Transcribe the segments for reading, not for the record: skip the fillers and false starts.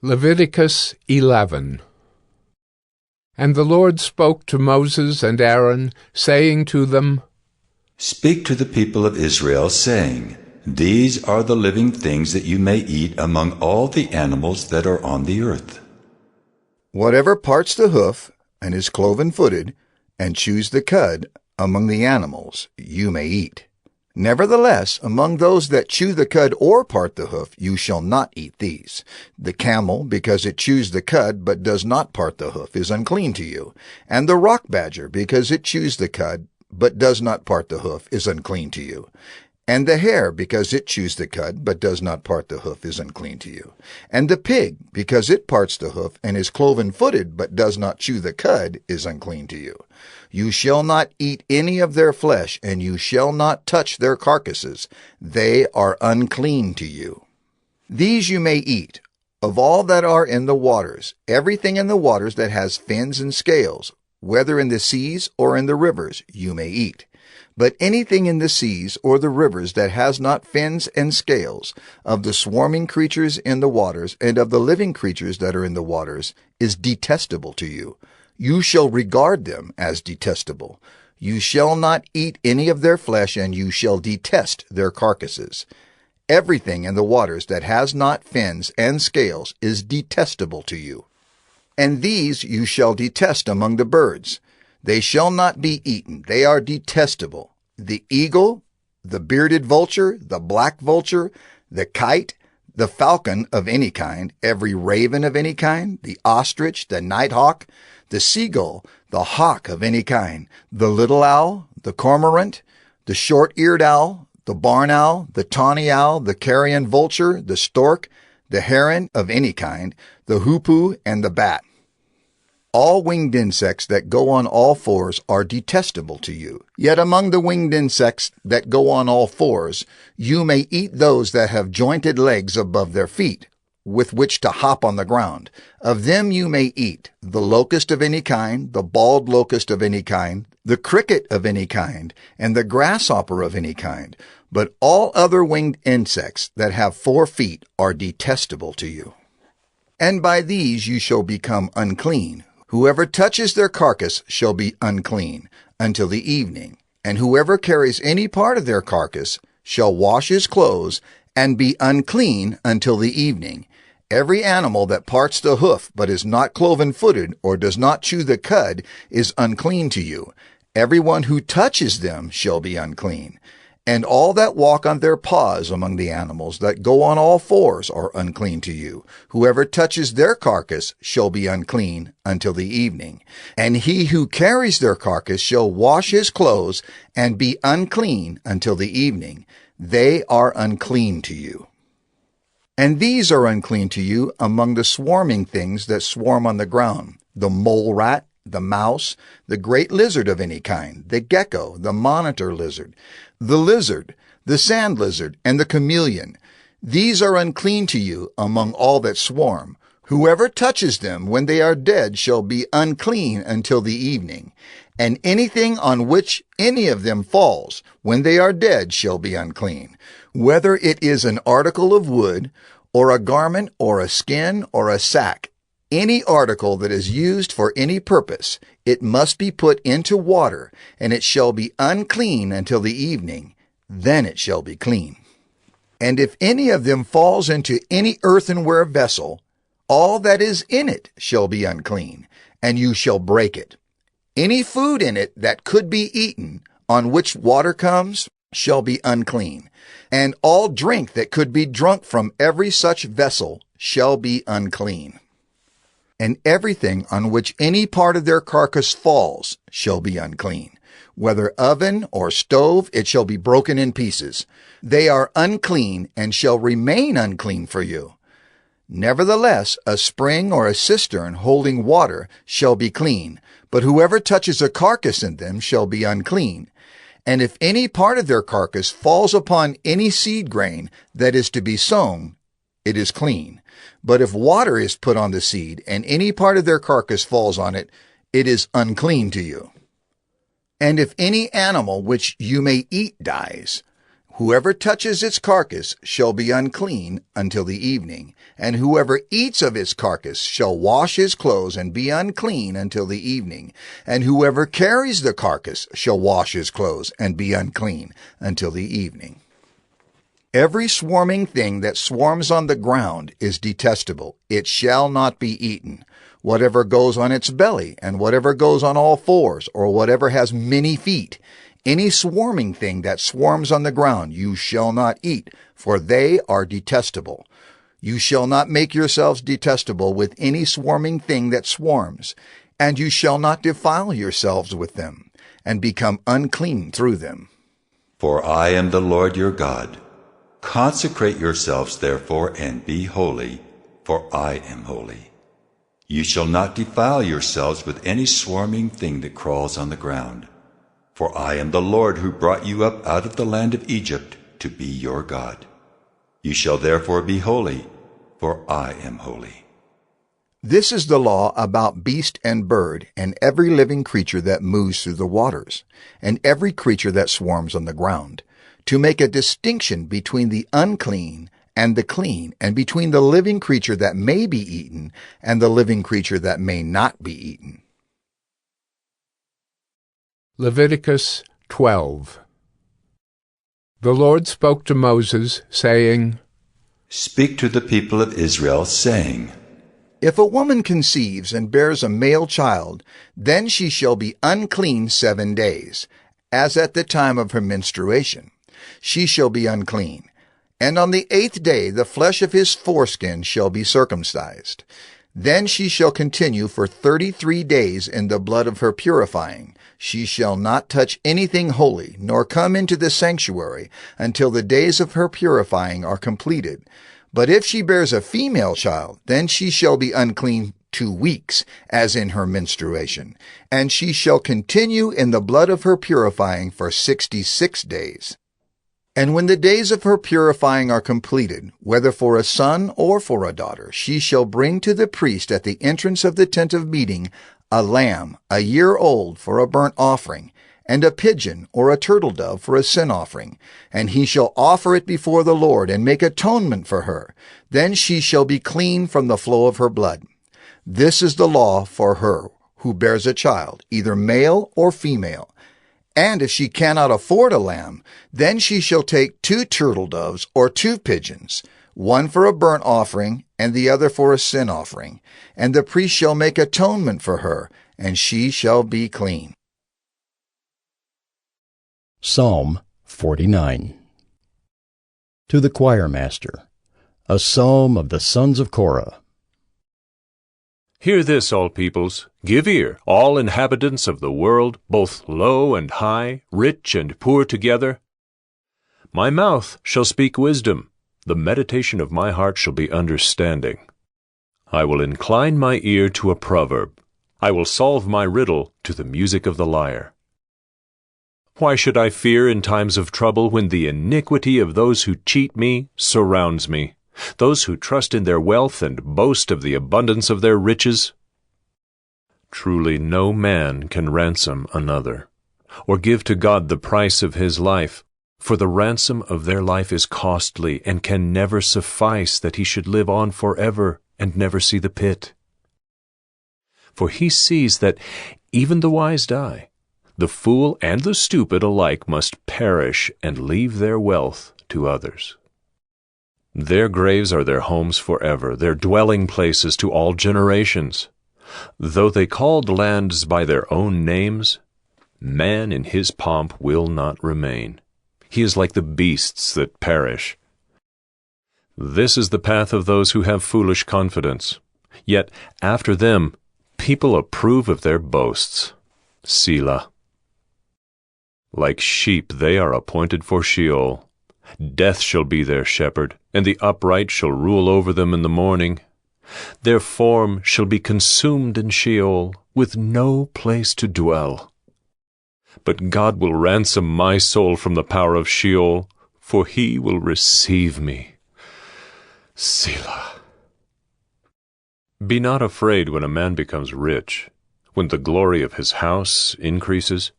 Leviticus 11. And the Lord spoke to Moses and Aaron, saying to them, Speak to the people of Israel, saying, These are the living things that you may eat among all the animals that are on the earth. Whatever parts the hoof, and is cloven-footed, and chews the cud among the animals, you may eat. Nevertheless, among those that chew the cud or part the hoof, you shall not eat these. The camel, because it chews the cud but does not part the hoof, is unclean to you. And the rock badger, because it chews the cud but does not part the hoof, is unclean to you. And the hare, because it chews the cud but does not part the hoof, is unclean to you. And the pig, because it parts the hoof and is cloven-footed but does not chew the cud, is unclean to you. You shall not eat any of their flesh, and you shall not touch their carcasses. They are unclean to you. These you may eat, of all that are in the waters, everything in the waters that has fins and scales, whether in the seas or in the rivers, you may eat. But anything in the seas or the rivers that has not fins and scales, of the swarming creatures in the waters and of the living creatures that are in the waters, is detestable to you. You shall regard them as detestable. You shall not eat any of their flesh, and you shall detest their carcasses. Everything in the waters that has not fins and scales is detestable to you. And these you shall detest among the birds. They shall not be eaten. They are detestable. The eagle, the bearded vulture, the black vulture, the kite, the falcon of any kind, every raven of any kind, the ostrich, the nighthawk, the seagull, the hawk of any kind, the little owl, the cormorant, the short-eared owl, the barn owl, the tawny owl, the carrion vulture, the stork, the heron of any kind, the hoopoe, and the bat. All winged insects that go on all fours are detestable to you. Yet among the winged insects that go on all fours, you may eat those that have jointed legs above their feet, with which to hop on the ground. Of them you may eat the locust of any kind, the bald locust of any kind, the cricket of any kind, and the grasshopper of any kind. But all other winged insects that have 4 feet are detestable to you. And by these you shall become unclean. Whoever touches their carcass shall be unclean until the evening, and whoever carries any part of their carcass shall wash his clothes and be unclean until the evening. Every animal that parts the hoof but is not cloven-footed or does not chew the cud is unclean to you. Everyone who touches them shall be unclean. And all that walk on their paws among the animals that go on all fours are unclean to you. Whoever touches their carcass shall be unclean until the evening. And he who carries their carcass shall wash his clothes and be unclean until the evening. They are unclean to you. And these are unclean to you among the swarming things that swarm on the ground, the mole rat, the mouse, the great lizard of any kind, the gecko, the monitor lizard, the sand lizard, and the chameleon. These are unclean to you among all that swarm. Whoever touches them when they are dead shall be unclean until the evening. And anything on which any of them falls when they are dead shall be unclean, whether it is an article of wood, or a garment, or a skin, or a sack. Any article that is used for any purpose, it must be put into water, and it shall be unclean until the evening. Then it shall be clean. And if any of them falls into any earthenware vessel, all that is in it shall be unclean, and you shall break it. Any food in it that could be eaten, on which water comes, shall be unclean, and all drink that could be drunk from every such vessel shall be unclean. And everything on which any part of their carcass falls shall be unclean. Whether oven or stove, it shall be broken in pieces. They are unclean and shall remain unclean for you. Nevertheless, a spring or a cistern holding water shall be clean, but whoever touches a carcass in them shall be unclean. And if any part of their carcass falls upon any seed grain that is to be sown, it is clean. But if water is put on the seed, and any part of their carcass falls on it, it is unclean to you. And if any animal which you may eat dies, Whoever touches its carcass shall be unclean until the evening, and whoever eats of its carcass shall wash his clothes and be unclean until the evening, and whoever carries the carcass shall wash his clothes and be unclean until the evening. Every swarming thing that swarms on the ground is detestable. It shall not be eaten. Whatever goes on its belly, and whatever goes on all fours, or whatever has many feet, any swarming thing that swarms on the ground you shall not eat, for they are detestable. You shall not make yourselves detestable with any swarming thing that swarms, and you shall not defile yourselves with them, and become unclean through them. For I am the Lord your God. Consecrate yourselves therefore and be holy, for I am holy. You shall not defile yourselves with any swarming thing that crawls on the ground. For I am the Lord who brought you up out of the land of Egypt to be your God. You shall therefore be holy, for I am holy. This is the law about beast and bird, and every living creature that moves through the waters, and every creature that swarms on the ground, to make a distinction between the unclean and the clean, and between the living creature that may be eaten and the living creature that may not be eaten. Leviticus 12. The Lord spoke to Moses, saying, Speak to the people of Israel, saying, If a woman conceives and bears a male child, then she shall be unclean 7 days, as at the time of her menstruation. She shall be unclean. And on the 8th day the flesh of his foreskin shall be circumcised. Then she shall continue for 33 days in the blood of her purifying. She shall not touch anything holy, nor come into the sanctuary, until the days of her purifying are completed. But if she bears a female child, then she shall be unclean 2 weeks, as in her menstruation, and she shall continue in the blood of her purifying for 66 days. And when the days of her purifying are completed, whether for a son or for a daughter, she shall bring to the priest at the entrance of the tent of meeting a lamb 1 year old for a burnt offering, and a pigeon or a turtle-dove for a sin offering. And he shall offer it before the Lord, and make atonement for her. Then she shall be clean from the flow of her blood. This is the law for her who bears a child, either male or female. And if she cannot afford a lamb, then she shall take 2 turtle-doves or 2 pigeons, one for a burnt offering and the other for a sin offering. And the priest shall make atonement for her, and she shall be clean. Psalm 49. To the choir master, a psalm of the sons of Korah. Hear this, all peoples. Give ear, all inhabitants of the world, both low and high, rich and poor together. My mouth shall speak wisdom. The meditation of my heart shall be understanding. I will incline my ear to a proverb. I will solve my riddle to the music of the lyre. Why should I fear in times of trouble when the iniquity of those who cheat me surrounds me, those who trust in their wealth and boast of the abundance of their riches? Truly no man can ransom another, or give to God the price of his life, for the ransom of their life is costly and can never suffice that he should live on forever and never see the pit. For he sees that even the wise die. The fool and the stupid alike must perish and leave their wealth to others. Their graves are their homes forever, their dwelling places to all generations. Though they called lands by their own names, man in his pomp will not remain. He is like the beasts that perish. This is the path of those who have foolish confidence. Yet after them people approve of their boasts. Selah. Like sheep they are appointed for Sheol. Death shall be their shepherd, and the upright shall rule over them in the morning. Their form shall be consumed in Sheol, with no place to dwell. But God will ransom my soul from the power of Sheol, for he will receive me. Selah. Be not afraid when a man becomes rich, when the glory of his house increases.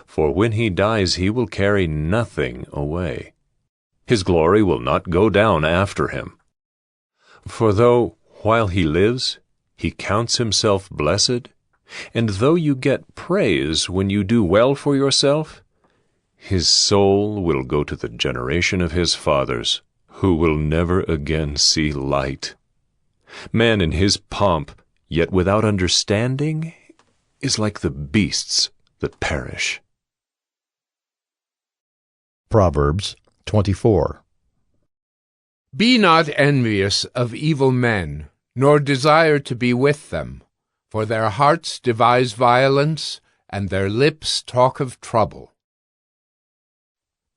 For when he dies he will carry nothing away, His glory will not go down after him. For though, while he lives, he counts himself blessed, and though you get praise when you do well for yourself, his soul will go to the generation of his fathers, who will never again see light. Man in his pomp, yet without understanding, is like the beasts that perish. Proverbs 24. Be not envious of evil men, nor desire to be with them, for their hearts devise violence, and their lips talk of trouble.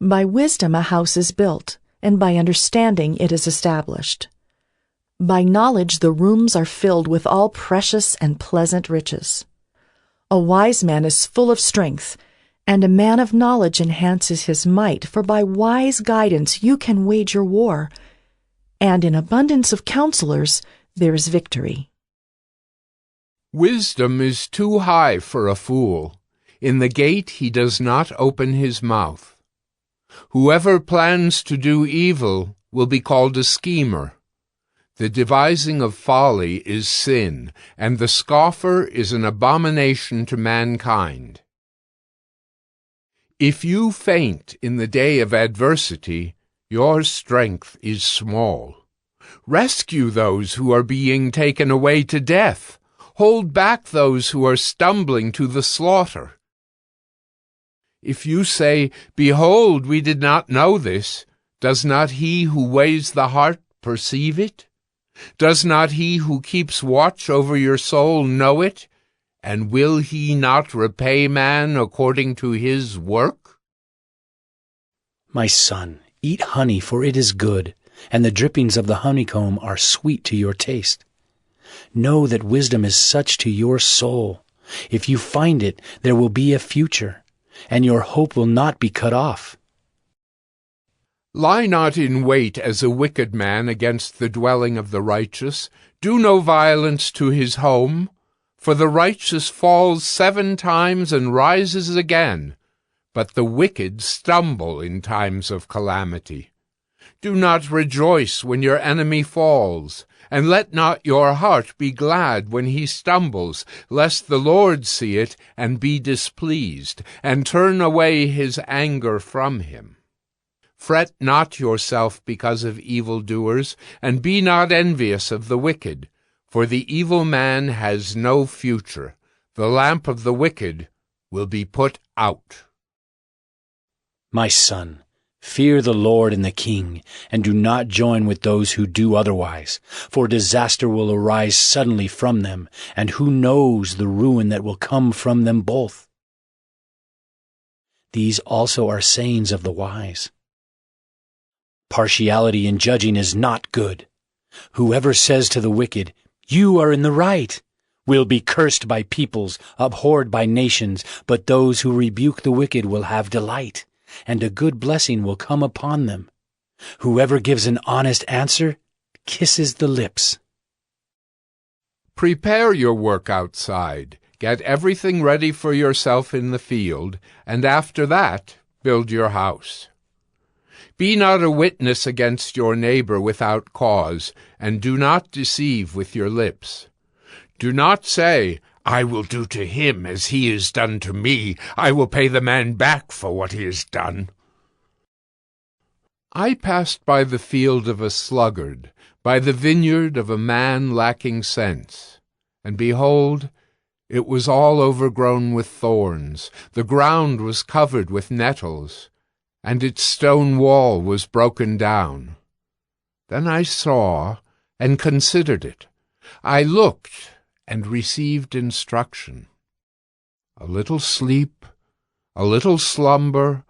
By wisdom a house is built, and by understanding it is established. By knowledge the rooms are filled with all precious and pleasant riches. A wise man is full of strength, and a man of knowledge enhances his might, for by wise guidance you can wage your war, and in abundance of counselors there is victory. Wisdom is too high for a fool. In the gate he does not open his mouth. Whoever plans to do evil will be called a schemer. The devising of folly is sin, and the scoffer is an abomination to mankind. If you faint in the day of adversity, your strength is small. Rescue those who are being taken away to death. Hold back those who are stumbling to the slaughter. If you say, Behold, we did not know this, does not he who weighs the heart perceive it? Does not he who keeps watch over your soul know it? And will he not repay man according to his work? My son, eat honey, for it is good, and the drippings of the honeycomb are sweet to your taste. Know that wisdom is such to your soul. If you find it, there will be a future, and your hope will not be cut off. Lie not in wait as a wicked man against the dwelling of the righteous. Do no violence to his home. For the righteous falls 7 times and rises again, but the wicked stumble in times of calamity. Do not rejoice when your enemy falls, and let not your heart be glad when he stumbles, lest the Lord see it and be displeased, and turn away his anger from him. Fret not yourself because of evildoers, and be not envious of the wicked, for the evil man has no future. The lamp of the wicked will be put out. My son, fear the Lord and the king, and do not join with those who do otherwise, for disaster will arise suddenly from them, and who knows the ruin that will come from them both. These also are sayings of the wise. Partiality in judging is not good. Whoever says to the wicked, You are in the right, will be cursed by peoples, abhorred by nations, but those who rebuke the wicked will have delight, and a good blessing will come upon them. Whoever gives an honest answer kisses the lips. Prepare your work outside. Get everything ready for yourself in the field, and after that, build your house. Be not a witness against your neighbor without cause, and do not deceive with your lips. Do not say, I will do to him as he has done to me. I will pay the man back for what he has done. I passed by the field of a sluggard, by the vineyard of a man lacking sense. And behold, it was all overgrown with thorns. The ground was covered with nettles, and its stone wall was broken down. Then I saw and considered it. I looked and received instruction. A little sleep, a little slumber,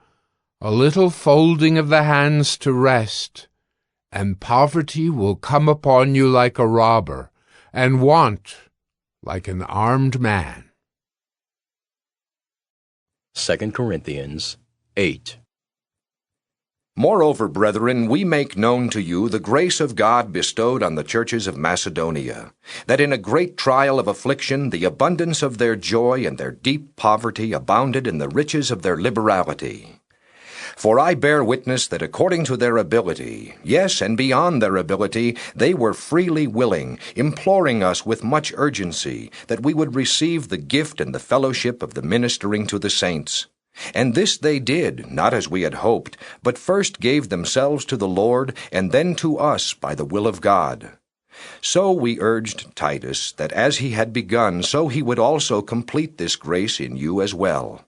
a little folding of the hands to rest, and poverty will come upon you like a robber, and want like an armed man. 2 Corinthians 8. Moreover, brethren, we make known to you the grace of God bestowed on the churches of Macedonia, that in a great trial of affliction the abundance of their joy and their deep poverty abounded in the riches of their liberality. For I bear witness that according to their ability, yes, and beyond their ability, they were freely willing, imploring us with much urgency, that we would receive the gift and the fellowship of the ministering to the saints. And this they did, not as we had hoped, but first gave themselves to the Lord, and then to us by the will of God. So we urged Titus, that as he had begun, so he would also complete this grace in you as well.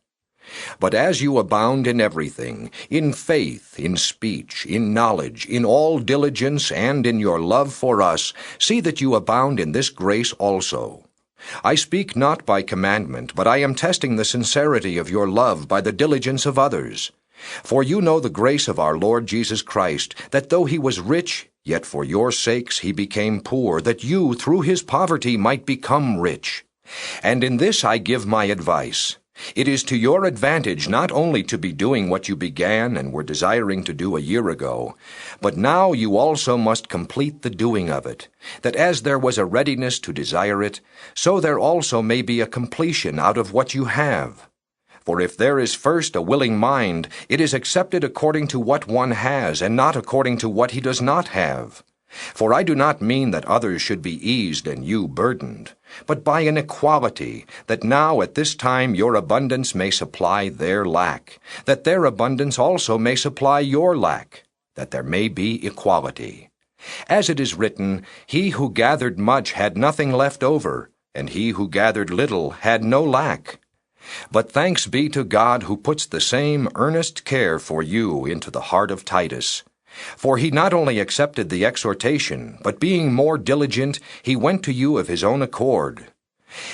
But as you abound in everything, in faith, in speech, in knowledge, in all diligence, and in your love for us, see that you abound in this grace also. I speak not by commandment, but I am testing the sincerity of your love by the diligence of others. For you know the grace of our Lord Jesus Christ, that though he was rich, yet for your sakes he became poor, that you through his poverty might become rich. And in this I give my advice. It is to your advantage not only to be doing what you began and were desiring to do a year ago, but now you also must complete the doing of it, that as there was a readiness to desire it, so there also may be a completion out of what you have. For if there is first a willing mind, it is accepted according to what one has, and not according to what he does not have. For I do not mean that others should be eased and you burdened, but by an equality, that now at this time your abundance may supply their lack, that their abundance also may supply your lack, that there may be equality. As it is written, He who gathered much had nothing left over, and he who gathered little had no lack. But thanks be to God who puts the same earnest care for you into the heart of Titus. For he not only accepted the exhortation, but being more diligent, he went to you of his own accord.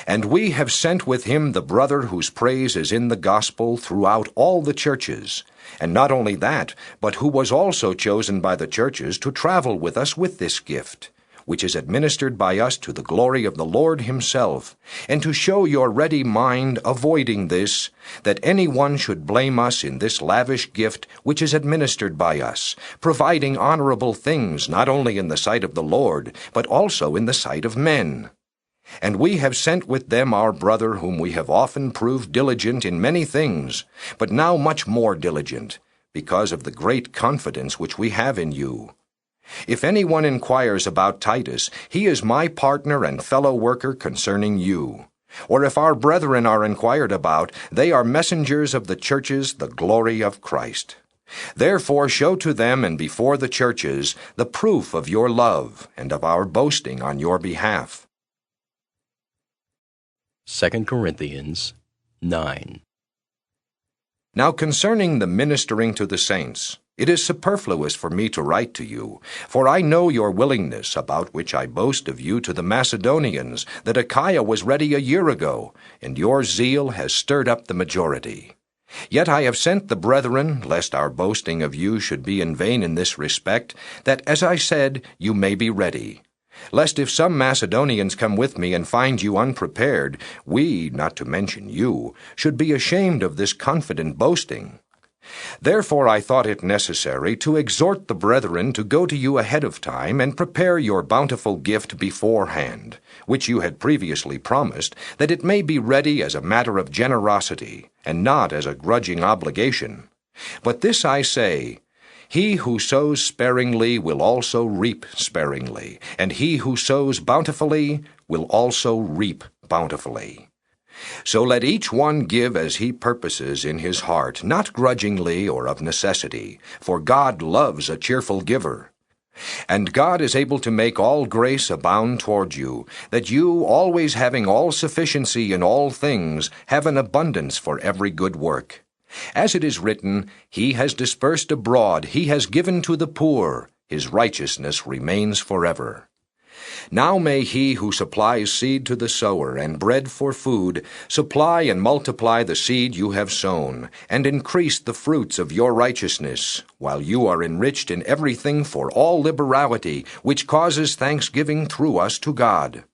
And we have sent with him the brother whose praise is in the gospel throughout all the churches, and not only that, but who was also chosen by the churches to travel with us with this gift, which is administered by us to the glory of the Lord himself, and to show your ready mind, avoiding this, that any one should blame us in this lavish gift which is administered by us, providing honorable things not only in the sight of the Lord, but also in the sight of men. And we have sent with them our brother, whom we have often proved diligent in many things, but now much more diligent, because of the great confidence which we have in you. If anyone inquires about Titus, he is my partner and fellow worker concerning you. Or if our brethren are inquired about, they are messengers of the churches, the glory of Christ. Therefore show to them and before the churches the proof of your love and of our boasting on your behalf. 2 Corinthians 9. Now concerning the ministering to the saints, it is superfluous for me to write to you, for I know your willingness, about which I boast of you to the Macedonians, that Achaia was ready a year ago, and your zeal has stirred up the majority. Yet I have sent the brethren, lest our boasting of you should be in vain in this respect, that, as I said, you may be ready. Lest if some Macedonians come with me and find you unprepared, we, not to mention you, should be ashamed of this confident boasting. Therefore I thought it necessary to exhort the brethren to go to you ahead of time and prepare your bountiful gift beforehand, which you had previously promised, that it may be ready as a matter of generosity, and not as a grudging obligation. But this I say, he who sows sparingly will also reap sparingly, and he who sows bountifully will also reap bountifully. So let each one give as he purposes in his heart, not grudgingly or of necessity, for God loves a cheerful giver. And God is able to make all grace abound toward you, that you, always having all sufficiency in all things, have an abundance for every good work. As it is written, He has dispersed abroad, He has given to the poor, His righteousness remains forever. Now may He who supplies seed to the sower and bread for food supply and multiply the seed you have sown, and increase the fruits of your righteousness, while you are enriched in everything for all liberality, which causes thanksgiving through us to God.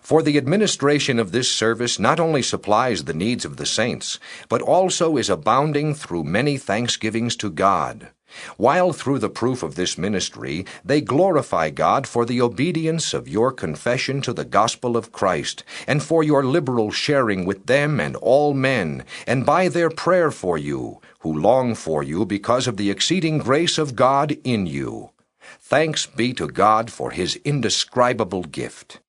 For the administration of this service not only supplies the needs of the saints, but also is abounding through many thanksgivings to God, while through the proof of this ministry they glorify God for the obedience of your confession to the gospel of Christ, and for your liberal sharing with them and all men, and by their prayer for you, who long for you because of the exceeding grace of God in you. Thanks be to God for his indescribable gift.